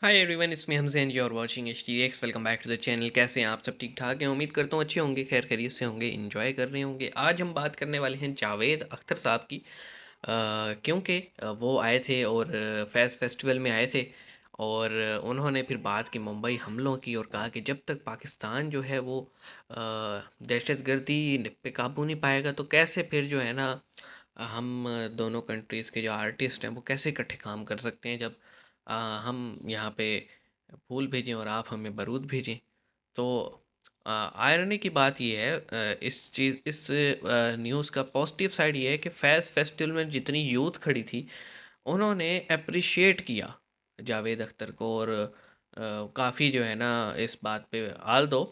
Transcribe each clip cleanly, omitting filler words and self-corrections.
Hi everyone, it's me Hamza and you are watching HTX। Welcome back to the channel. कैसे हैं आप? सब ठीक ठाक हैं? उम्मीद करता हूँ अच्छे होंगे, खैर खैरियत से होंगे, एंजॉय कर रहे होंगे। आज हम बात करने वाले हैं जावेद अख्तर साहब की, क्योंकि वो आए थे और फैज़ फेस्टिवल में आए थे और उन्होंने फिर बात की मुंबई हमलों की और कहा कि जब तक पाकिस्तान जो है वो दहशतगर्दी पे काबू नहीं पाएगा तो कैसे फिर जो है ना हम दोनों कंट्रीज़ के जो आर्टिस्ट हैं वो कैसे इकट्ठे काम कर सकते हैं जब अ, हम यहाँ पे फूल भेजें और आप हमें बारूद भेजें। तो आयरनी की बात ये है, इस न्यूज़ का पॉजिटिव साइड ये है कि फैज़ फेस्टिवल में जितनी यूथ खड़ी थी उन्होंने अप्रिशिएट किया जावेद अख्तर को और काफ़ी जो है ना इस बात पे आल दो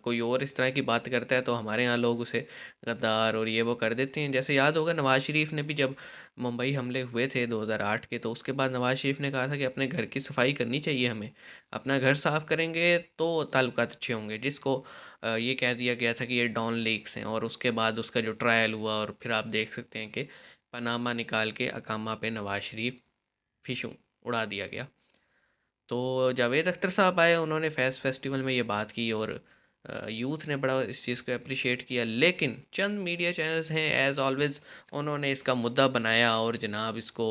कोई और इस तरह की बात करता है तो हमारे यहाँ लोग उसे गद्दार और ये वो कर देते हैं। जैसे याद होगा नवाज़ शरीफ ने भी जब मुंबई हमले हुए थे 2008 के, तो उसके बाद नवाज़ शरीफ ने कहा था कि अपने घर की सफाई करनी चाहिए हमें, अपना घर साफ़ करेंगे तो ताल्लुकात अच्छे होंगे, जिसको ये कह दिया गया था कि ये डॉन लीक्स हैं। और उसके बाद उसका जो ट्रायल हुआ और फिर आप देख सकते हैं कि पनामा निकाल के अकामा पे नवाज़ शरीफ फ़िशूं उड़ा दिया गया। तो जावेद अख्तर साहब आए, उन्होंने फैज़ फेस्टिवल में ये बात की और यूथ ने बड़ा इस चीज़ को अप्रिशिएट किया। लेकिन चंद मीडिया चैनल्स हैं एज़ ऑलवेज़, उन्होंने इसका मुद्दा बनाया और जनाब इसको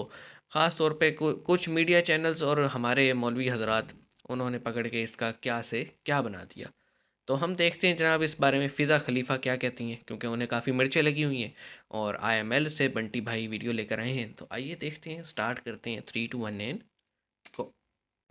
ख़ास तौर पे कुछ मीडिया चैनल्स और हमारे मौलवी हज़रात उन्होंने पकड़ के इसका क्या से क्या बना दिया। तो हम देखते हैं जनाब इस बारे में फ़िज़ा खलीफ़ा क्या कहती हैं, क्योंकि उन्हें काफ़ी मिर्चें लगी हुई हैं और IML से बंटी भाई वीडियो लेकर आए हैं। तो आइए देखते हैं, स्टार्ट करते हैं। 3 2 1 एंड गो।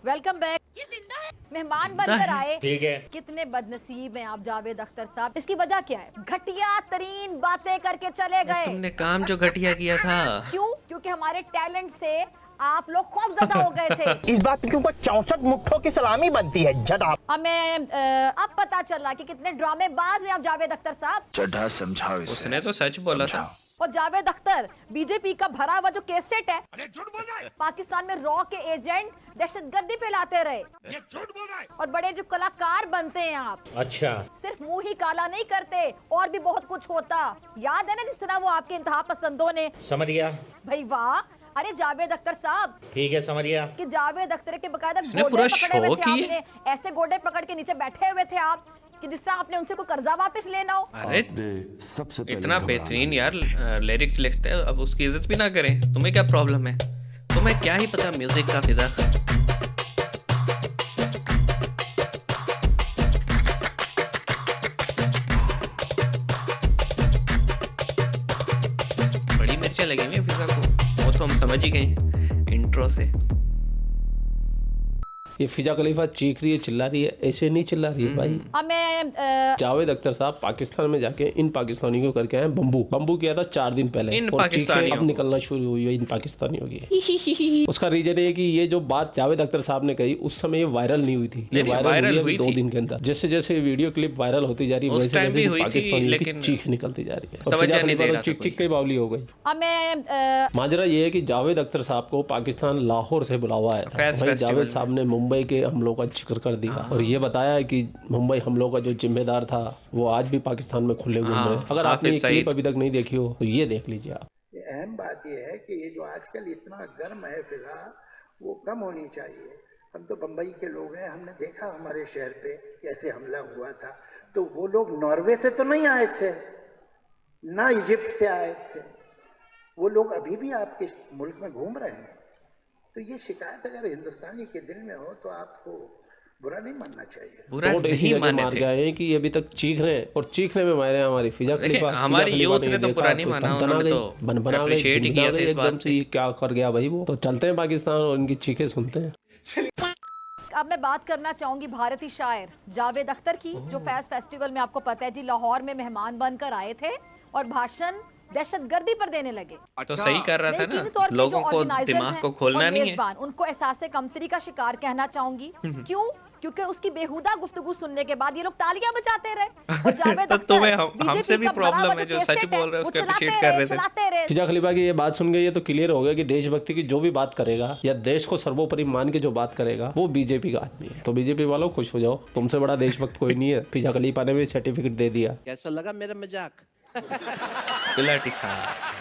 Welcome back. ये जिंदा है, मेहमान ज़िंदा बनकर है? आए। ठीक है। कितने बदनसीब हैं आप जावेद अख्तर साहब। इसकी वजह क्या है? घटिया तरीन बातें करके चले अरे गए। तुमने काम जो घटिया किया था। क्यों? क्योंकि हमारे टैलेंट से आप लोग खौफजदा हो गए थे। इस बात के ऊपर 64 मुट्ठों की सलामी बनती है जनाब। हमें अब पता चला कि कितने ड्रामेबाज हैं आप जावेद अख्तर साहब। चड्ढा समझाओ इसे। उसने तो सच बोला था। और जावेद अख्तर बीजेपी का भरा हुआ जो केसेट है, अरे झूठ बोल रहा है, पाकिस्तान में रॉ के एजेंट दहशतगर्दी फैलाते रहे, ये झूठ बोल रहा है। और बड़े जो कलाकार बनते हैं आप, अच्छा, सिर्फ मुंह ही काला नहीं करते, और भी बहुत कुछ होता। याद है ना जिस तरह वो आपके इंतहा पसंदों ने। समझ गया। भाई वाह। अरे जावेद अख्तर साहब, ठीक है, समझ गया। कि जावेद अख्तर के बकायदा इसने गोडे पूरा पकड़े हुए शो थे किया। आपने, ऐसे गोडे पकड़ के नीचे बैठे हुए थे आप कि जिस तरह आपने उनसे कोई कर्जा वापस लेना हो। अरे सबसे इतना बेहतरीन यार लिरिक्स लिखते हैं, अब उसकी इज्जत भी ना करें? तुम्हें क्या प्रॉब्लम है? तुम्हें क्या ही पता म्यूजिक का फिदा। बड़ी मिर्चें लगी हुई हैं फिजा को, वो तो हम समझ ही गए इंट्रो से। ये फिजा खलीफा चीख रही है, चिल्ला रही है, ऐसे नहीं चिल्ला रही है भाई। हमें जावेद अख्तर साहब पाकिस्तान में जाके इन पाकिस्तानियों को करके आए बम्बू किया था 4 दिन पहले, इन और चीखें पाकिस्तानियों अब को। निकलना शुरू हुई है इन पाकिस्तानियों की। उसका रीजन है कि ये जो बात जावेद अख्तर साहब ने कही उस समय ये वायरल नहीं हुई थी, ये नहीं, वायरल वायरल हुई हुई है 2 थी। दिन के अंदर। जैसे जैसे वीडियो क्लिप वायरल होती जा रही है उस वैसे टाइम भी वैसे हुई थी, पाकिस्तानियों की लेकिन चीख निकलती जा रही है। और तवज्जो फिजा नहीं दे खलीफा रहा तो था चीख कोई। चीख के बावली हो गई। हमें माजरा ये है कि जावेद अख्तर साहब को पाकिस्तान लाहौर से बुलावा है। फैज़ भाई फेस्टिवल जावेद में। साहब ने मुंबई के हमलों का जिक्र कर दिया और ये बताया है कि मुंबई हमलों का जो जिम्मेदार था वो आज भी पाकिस्तान में खुले घूम रहे हैं। हाँ, अगर आपने ये हाफिज क्लिप सईद। अभी तक नहीं देखी हो तो ये देख लीजिए आप। ये अहम बात यह है कि ये जो आजकल इतना गर्म है फिजा, वो कम होनी चाहिए। हम तो बम्बई के लोग हैं, हमने देखा हमारे शहर पे कैसे हमला हुआ था। तो वो लोग नॉर्वे से तो नहीं आए थे, ना इजिप्ट से आए थे, वो लोग अभी भी आपके मुल्क में घूम रहे हैं। तो ये शिकायत अगर हिंदुस्तानी के दिल में हो तो आपको बुरा नहीं मानना चाहिए। बुरा टोट इसी नहीं जगह माने मार थे। गए हैं कि अभी तक चीख रहे हैं और चीखने में मारे हैं हमारी फिजा देखिए, खलीफा। हमारी फिजा खलीफा यूथ ने ये तो देखा बुरा नहीं तो माना, बन बना उन्होंने गई, तो बन बना गई, appreciate ही बन किया बना था गई इस बात एकदम से। पे। ये क्या कर गया भाई? वो तो चलते हैं पाकिस्तान और इनकी चीखें सुनते हैं। अब मैं बात करना चाहूंगी भारतीय शायर जावेद अख्तर की, जो फैज़ फेस्टिवल में आपको पता है जी लाहौर में मेहमान बनकर आए थे और भाषण दहशतगर्दी पर देने लगे। तो सही कर रहा था यकीनी ना, तौर पे लोगों जो को organizers दिमाग हैं को खोलना और नहीं है। मेजबान, उनको एहसास कमतरी का शिकार कहना चाहूंगी। क्यों? क्योंकि उसकी बेहुदा गुफ्तगू सुनने के बाद ये लोग तालियां बजाते रहे और जावेद तो अख्तर तुम्हें हमसे बीजेपी भी का भरा हुआ प्रॉब्लम है, जो जो सच केसेट है, बोल रहे हैं वो उसको चलाते appreciate कर रहे रहे थे। चलाते रहे। फिजा खलीफा की ये बात सुन के ये तो क्लियर हो गया कि देशभक्ति की जो भी बात करेगा या देश को सर्वोपरि मान के जो बात करेगा वो बीजेपी का आदमी है। तो बीजेपी वालों खुश हो जाओ, तुमसे बड़ा देशभक्त कोई नहीं है। फिजा खलीफा ने भी सर्टिफिकेट दे दिया। कैसा लगा मेरा मजाक? गुलाटी साहब।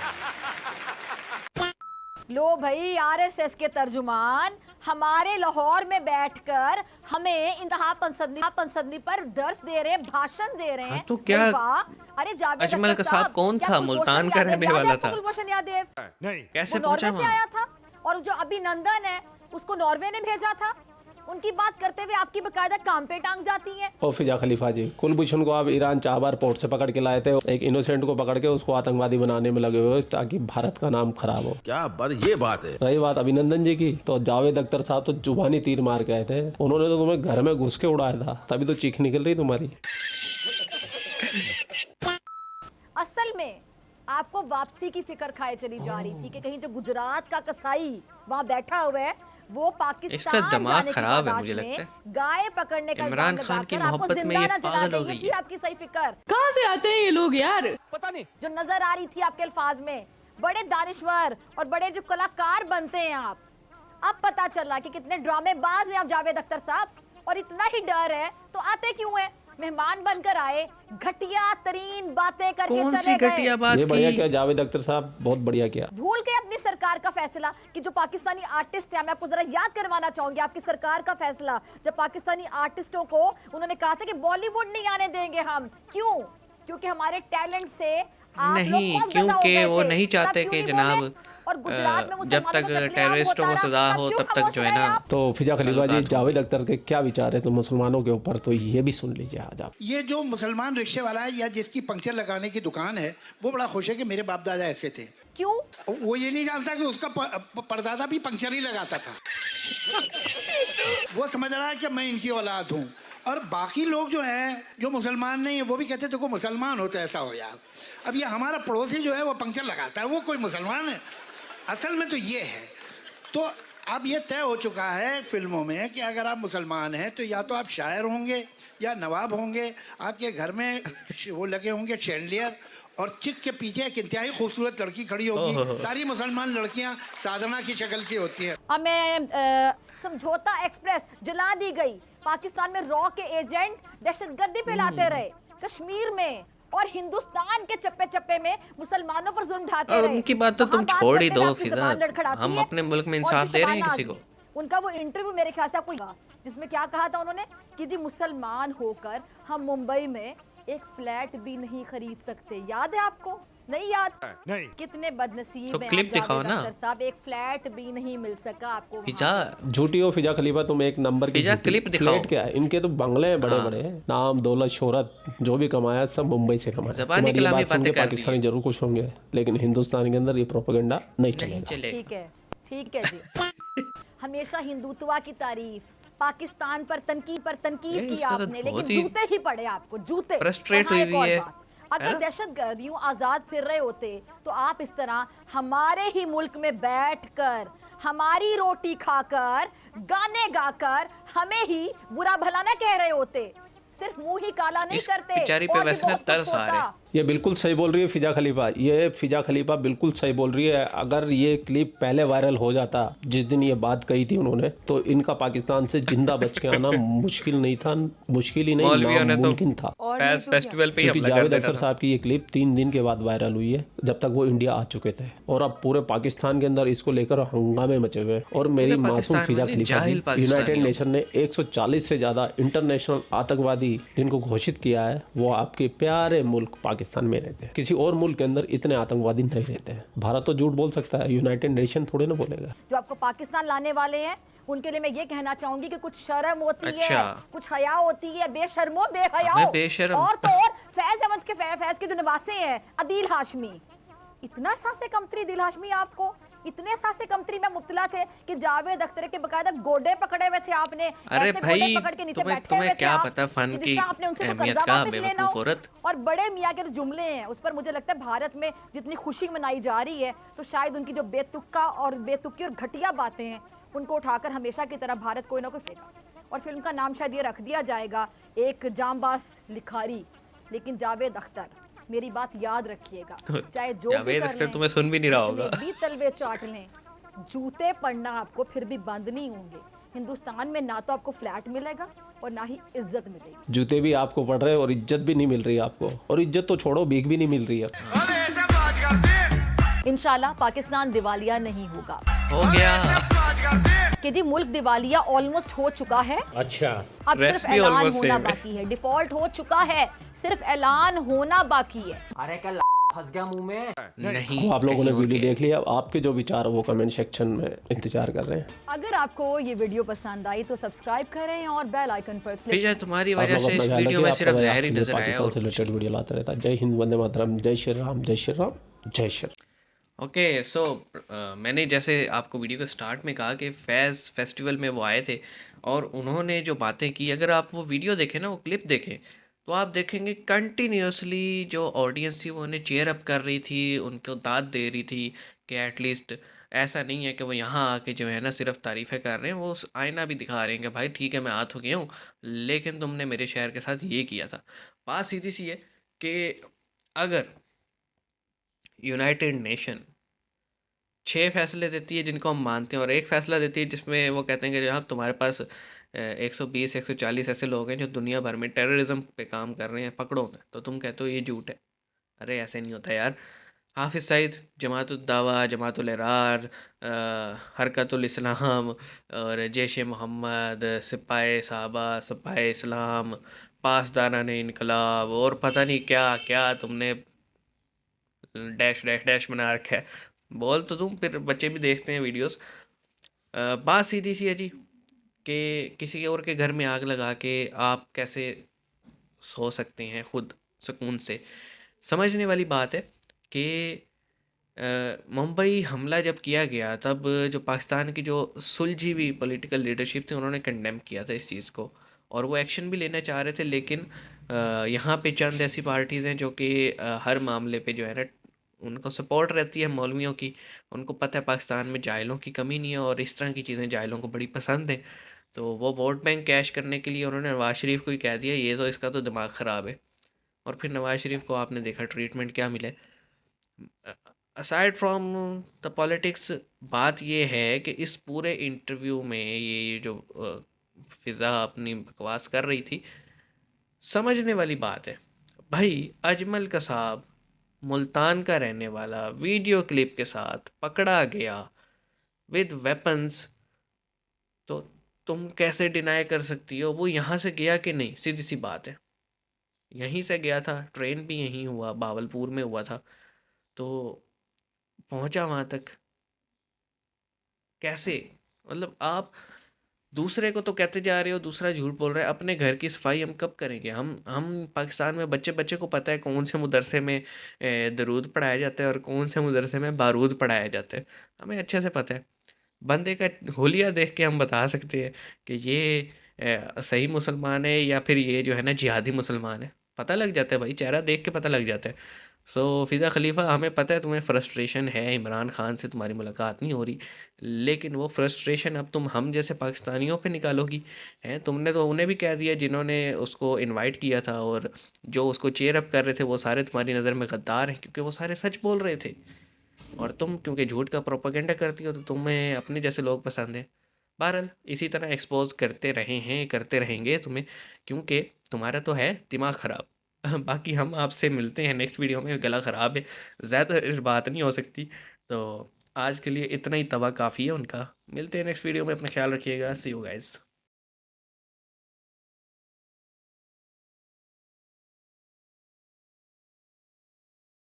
लो भाई, आरएसएस के तर्जुमान हमारे लाहौर में बैठकर हमें इंतहा पसंदी पर दर्स दे रहे हैं, भाषण दे रहे हैं। तो क्या अरे वाह! अरे जावेद अजमल अख्तर साहब कौन क्या था? कुलभूषण मुल्तान का यादव रहने याद है वाला आपको? था। कुलभूषण यादव कैसे वो पहुंचा नॉर्वे से वहां? आया था, और जो अभिनंदन है उसको नॉर्वे ने भेजा था। उनकी बात करते हुए आपकी बकायदा काम पे टांग जाती है। और फिजा खलीफा जी, कुलभूषण को आप ईरान चाबार पोर्ट से पकड़ के लाए थे, एक इनोसेंट को पकड़ के उसको आतंकवादी बनाने में लगे हुए ताकि भारत का नाम खराब हो। क्या बात, ये बात है। रही बात अभिनंदन जी की, तो जावेद अख्तर साहब तो जुबानी तीर मार के आए थे। उन्होंने तो तुम्हें घर में घुस के उड़ाया था, तभी तो चीख निकल रही तुम्हारी। असल में आपको वापसी की फिक्र खाए चली जा रही थी कि कहीं जो गुजरात का कसाई वहां बैठा हुआ है वो पाकिस्तान इसका दिमाग जाने की खराब है, तलाश मुझे में लगता है। गाय पकड़ने का इमरान इल्जाम खान की लगाकर आपको मोहब्बत में जिंदा ये ना जला पागल दे, हो ये गई थी है। आपकी सही फिक्र कहाँ से आते हैं ये लोग यार? पता नहीं। जो नजर आ रही थी आपके अल्फाज में। बड़े दानिश्वर और बड़े जो कलाकार बनते हैं आप, अब पता चला कि कितने ड्रामेबाज हैं आप जावेद अख्तर साहब। और इतना ही डर है तो आते क्यों हैं? मेहमान बनकर आए, घटिया तरीन बातें करके कौन सी चले गए। घटिया बात ये बढ़िया की? किया जावेद अख्तर साहब, बहुत बढ़िया किया। भूल गए अपनी सरकार का फैसला कि जो पाकिस्तानी आर्टिस्ट है, मैं आपको जरा याद करवाना चाहूंगी आपकी सरकार का फैसला, जब पाकिस्तानी आर्टिस्टों को उन्होंने कहा था कि बॉलीवुड नहीं आने देंगे हम। क्यों? क्योंकि हमारे टैलेंट से आप लोग नहीं, खौफजदा हो क्योंकि गए वो थे। नहीं तब चाहते क्यों कि नहीं जनाब बोले? और गुजरात में जब मुसलमानों तक को कत्लेआम टेररिस्टों को होता सजा रहा, हो तब तब क्यों तक जो है खामोश ना। रहे आप? तो फिजा खलीफा जी, मुलाकात जावेद अख्तर के क्या विचार है तो मुसलमानों के ऊपर, तो ये भी सुन लीजिए आज आप। ये जो मुसलमान रिक्शे वाला है या जिसकी पंक्चर लगाने की दुकान है, वो बड़ा खुश है कि मेरे बाप दादा ऐसे थे। क्यों? वो ये नहीं जानता कि उसका परदादा भी पंक्चर ही लगाता था। वो समझ रहा है कि मैं इनकी औलाद हूँ। और बाकी लोग जो हैं, जो मुसलमान नहीं है, वो भी कहते देखो मुसलमान हो तो ऐसा हो यार। अब ये हमारा पड़ोसी जो है वो पंक्चर लगाता है, वो कोई मुसलमान है? असल में तो ये है। तो अब ये तय हो चुका है फिल्मों में कि अगर आप मुसलमान हैं तो या तो आप शायर होंगे या नवाब होंगे। आपके घर में वो लगे होंगे शैंडलियर, और चिक के पीछे एक इंतहाई खूबसूरत लड़की खड़ी होगी। सारी मुसलमान लड़कियां साधना की शक्ल की होती हैं। हमें समझौता एक्सप्रेस जला दी गई। पाकिस्तान में रॉ के एजेंट दहशतगर्दी फैलाते रहे, कश्मीर में और हिंदुस्तान के चप्पे चप्पे में मुसलमानों पर जुल्म ढाते और रहे। उनकी बात तो वहाँ तुम बात छोड़ ही करते हुए दो आपकी फिजा, ज़बान लड़खड़ाती हम है। अपने मुल्क में और इंसाफ जो दे रहे हैं शबाना किसी को। आजमी, उनका वो इंटरव्यू मेरे ख्याल से आपको याद, जिसमें क्या कहा था उन्होंने कि जी मुसलमान होकर हम मुंबई में एक फ्लैट भी नहीं खरीद सकते। याद है आपको? नहीं याद? नहीं। कितने बदनसीब तो हैं क्लिप आप दिखाओ जावेद ना। अख्तर साहब, एक फ्लैट भी नहीं मिल सका आपको वहाँ। फिजा झूठी हो फिजा खलीफा, तुम एक नंबर की फिजा झूठी। क्लिप दिखाओ। फ्लैट क्या है, इनके तो बंगले हैं बड़े हाँ। बड़े, नाम दौलत शोहरत जो भी कमाया सब मुंबई से कमाया। ज़बानी तुम्हारी ये कलामी बात सुन के बातें कर रही पाकिस्तानी है। जरूर खुश होंगे, लेकिन हिंदुस्तान के अंदर ये प्रोपेगेंडा नहीं नहीं चलेगा। चले। ठीक है जी। हमेशा हिंदुत्व की तारीफ, पाकिस्तान पर तनकीद की इसका तो आपने, बहुत लेकिन ही जूते ही पड़े आपको, जूते। फ्रस्ट्रेट और हाँ, हुई एक हुई और है। बात, अगर दहशतगर्द यूं आजाद फिर रहे होते तो आप इस तरह हमारे ही मुल्क में बैठकर, हमारी रोटी खाकर, गाने गाकर हमें ही बुरा भला ना कह रहे होते। सिर्फ मुंह ही काला नहीं इस करते, बेचारी पे और भी वैसे ना बहुत कुछ तरस आ रहा है। होता। ये बिल्कुल सही बोल रही है फिजा खलीफा, ये फिजा खलीफा बिल्कुल सही बोल रही है। अगर ये क्लिप पहले वायरल हो जाता जिस दिन ये बात कही थी उन्होंने, तो इनका पाकिस्तान से जिंदा बच के आना मुश्किल नहीं था, मुश्किल ही नहीं मौलवियों ने तो नामुमकिन था। और फैज नहीं तो फेस्टिवल पे ही क्योंकि हमला कर जावेद देना अख्तर था। साहब की ये क्लिप 3 दिन के बाद वायरल हुई है, जब तक वो इंडिया आ चुके थे, और अब पूरे पाकिस्तान के अंदर इसको लेकर हंगामे मचे हुए हैं। और मेरी पूरे मासूम पाकिस्तान फिजा में खलीफा जाहिल जी, पाकिस्तानी यूनाइटेड हो। नेशन ने 140 से ज्यादा इंटरनेशनल आतंकवादी जिनको घोषित किया है, वो आपके प्यारे मुल्क पाकिस्तान में रहते हैं। किसी और मुल्क के अंदर इतने आतंकवादी नहीं रहते हैं। भारत तो झूठ बोल सकता है, यूनाइटेड नेशन थोड़े ना बोलेगा। जो आपको पाकिस्तान लाने वाले हैं उनके लिए मैं ये कहना चाहूंगी कि कुछ शर्म होती अच्छा। है, कुछ हया होती है। बेशर्मो बेहयाओ। मैं बेशर्म। और तो और फैज के जो निवासी हैं अदील हाशमी, इतना सासे कमतरी दिल हाशमी, आपको इतने सासे कमतरी में मुब्तला थे कि जावेद अख्तर के बकायदा गोडे पकड़े हुए थे आपने। अरे ऐसे भाई, गोडे पकड़ के नीचे बैठे तुम्हें हुए थे क्या आप पता फन कि की जिससे आपने उनसे कोई अहमियत कर्जा का, वापस लेना हो। बेवकूफ औरत। और बड़े मियाँ के जो जुमले हैं उस पर मुझे लगता है भारत में जितनी खुशी मनाई जा रही है, तो शायद उनकी जो बेतुका और बेतुकी और घटिया बातें हैं उनको उठाकर हमेशा की तरह भारत कोई ना कोई फेंका। और फिल्म का नाम शायद ये रख दिया जाएगा, एक जांबाज लिखारी लेकिन जावेद अख्तर। मेरी बात याद रखिएगा, चाहे जो भी जावेद कर अख्तर लें, तुम्हें सुन भी नहीं रहा होगा। कितने भी तलवे चाट लें, जूते पड़ना आपको फिर भी बंद नहीं होंगे। हिंदुस्तान में ना तो आपको फ्लैट मिलेगा और ना ही इज्जत मिलेगी। जूते भी आपको पड़ रहे हैं और इज्जत भी नहीं मिल रही है आपको, और इज्जत तो छोड़ो, भीख भी नहीं मिल रही है। इंशाल्लाह पाकिस्तान दिवालिया नहीं होगा। हो गया। कि जी मुल्क दिवालिया ऑलमोस्ट हो चुका है। अच्छा, अब सिर्फ रेसिपी ऐलान almost होना same है। बाकी है। डिफॉल्ट हो चुका है, सिर्फ ऐलान होना बाकी है। अरे कल फंस गया मुंह में। नहीं, तो आप लोगों ने कहीं और वीडियो के। देख लिया, अब आपके जो विचार है वो कमेंट सेक्शन में इंतजार कर रहे हैं। अगर आपको ये वीडियो पसंद आई तो सब्सक्राइब करें और बेल आइकन पर क्लिक फिजा तुम्हारी आप वजह लोग से अपना इस ख्याल वीडियो रखिए। में आपका सिर्फ भाई जहर ही आपके लिए नजर आया पाकिस्तान और से कुछ रिलेटेड वीडियो लाता रहता है। जय हिंद, वंदे मातरम, जय श्री राम, जय श्री राम, जय श्री राम। ओके सो मैंने जैसे आपको वीडियो के स्टार्ट में कहा कि फैज़ फेस्टिवल में वो आए थे और उन्होंने जो बातें की, अगर आप वो वीडियो देखें ना, वो क्लिप देखें, तो आप देखेंगे कंटिन्यूसली जो ऑडियंस थी वो उन्हें चेयर अप कर रही थी, उनको दाद दे रही थी कि एटलीस्ट ऐसा नहीं है कि वो यहाँ आके जो है ना सिर्फ तारीफ़ें कर रहे हैं, वो आईना भी दिखा रहे हैं कि भाई ठीक है मैं आ तो गया हूँ, लेकिन तुमने मेरे शहर के साथ ये किया था। बात सीधी सी है कि अगर यूनाइटेड नेशन 6 फैसले देती है जिनको हम मानते हैं और एक फैसला देती है जिसमें वो कहते हैं कि जनाब तुम्हारे पास 120 140 ऐसे लोग हैं जो दुनिया भर में टेररिज्म पे काम कर रहे हैं, पकड़ो उन्हें, तो तुम कहते हो ये झूठ है। अरे ऐसे नहीं होता यार। हाफिज़ सईद, जमातुद दावा, जमातुल इरार, हरकतुल इस्लाम और जैश ए मोहम्मद, सिपाही साहबा, सिपाही इस्लाम, पासदारान इनकलाब और पता नहीं क्या क्या तुमने डैश डैश डैश बना रखा है। बोल तो तुम, फिर बच्चे भी देखते हैं वीडियोस। बात सीधी सी है जी कि किसी और के घर में आग लगा के आप कैसे सो सकते हैं खुद सुकून से। समझने वाली बात है कि मुंबई हमला जब किया गया तब जो पाकिस्तान की जो सुलझी हुई पॉलिटिकल लीडरशिप थी उन्होंने कंडेम किया था इस चीज़ को और वो एक्शन भी लेना चाह रहे थे, लेकिन यहाँ पे चंद ऐसी पार्टीज़ हैं जो कि हर मामले पे जो है ना उनको सपोर्ट रहती है मौलवियों की। उनको पता है पाकिस्तान में जाहिलों की कमी नहीं है और इस तरह की चीज़ें जाहिलों को बड़ी पसंद हैं, तो वो वोट बैंक कैश करने के लिए उन्होंने नवाज शरीफ को ही कह दिया ये तो इसका तो दिमाग ख़राब है। और फिर नवाज शरीफ को आपने देखा ट्रीटमेंट क्या मिले। असाइड फ्रॉम द पॉलिटिक्स, बात ये है कि इस पूरे इंटरव्यू में ये जो फ़िज़ा अपनी बकवास कर रही थी, समझने वाली बात है भाई। अजमल कसाब मुल्तान का रहने वाला वीडियो क्लिप के साथ पकड़ा गया विद वेपन्स, तो तुम कैसे डिनाई कर सकती हो वो यहाँ से गया कि नहीं? सीधी सी बात है, यहीं से गया था, ट्रेन भी यहीं हुआ, भावलपुर में हुआ था, तो पहुंचा वहां तक कैसे? मतलब आप दूसरे को तो कहते जा रहे हो, दूसरा झूठ बोल रहा है, अपने घर की सफाई हम कब करेंगे? हम पाकिस्तान में बच्चे बच्चे को पता है कौन से मदरसे में दरूद पढ़ाया जाता है और कौन से मदरसे में बारूद पढ़ाया जाता है, हमें अच्छे से पता है। बंदे का हुलिया देख के हम बता सकते हैं कि ये सही मुसलमान है या फिर ये जो है ना जिहादी मुसलमान है, पता लग जाता है भाई, चेहरा देख के पता लग जाता है। सो फ़िज़ा खलीफ़ा, हमें पता है तुम्हें फ्रस्ट्रेशन है, इमरान खान से तुम्हारी मुलाकात नहीं हो रही, लेकिन वो फ्रस्ट्रेशन अब तुम हम जैसे पाकिस्तानियों पे निकालोगी। हैं, तुमने तो उन्हें भी कह दिया जिन्होंने उसको इनवाइट किया था और जो उसको चेयर अप कर रहे थे वो सारे तुम्हारी नज़र में गद्दार हैं क्योंकि वो सारे सच बोल रहे थे और तुम क्योंकि झूठ का प्रोपेगेंडा करती हो तो तुम्हें अपने जैसे लोग पसंद हैं। बहरहाल इसी तरह एक्सपोज करते रहे हैं, करते रहेंगे तुम्हें, क्योंकि तुम्हारा तो है दिमाग ख़राब। बाकी हम आपसे मिलते हैं नेक्स्ट वीडियो में। गला ख़राब है, ज़्यादा इस बात नहीं हो सकती, तो आज के लिए इतना ही तवा काफ़ी है उनका। मिलते हैं नेक्स्ट वीडियो में, अपना ख्याल रखिएगा। सी यू गाइस।